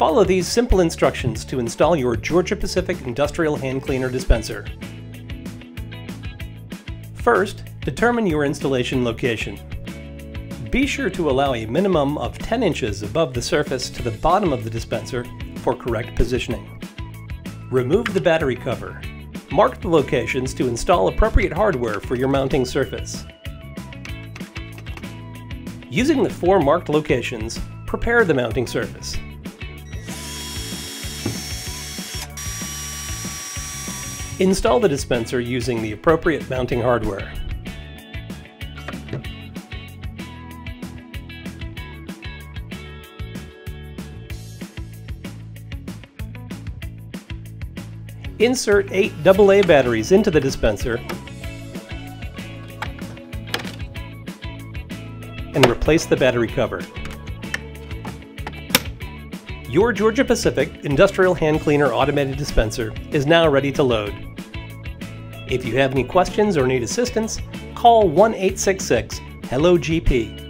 Follow these simple instructions to install your Georgia-Pacific Industrial Hand Cleaner dispenser. First, determine your installation location. Be sure to allow a minimum of 10 inches above the surface to the bottom of the dispenser for correct positioning. Remove the battery cover. Mark the locations to install appropriate hardware for your mounting surface. Using the 4 marked locations, prepare the mounting surface. Install the dispenser using the appropriate mounting hardware. Insert 8 AA batteries into the dispenser and replace the battery cover. Your Georgia-Pacific Industrial Hand Cleaner Automated Dispenser is now ready to load. If you have any questions or need assistance, call 1-866-HELLO-GP.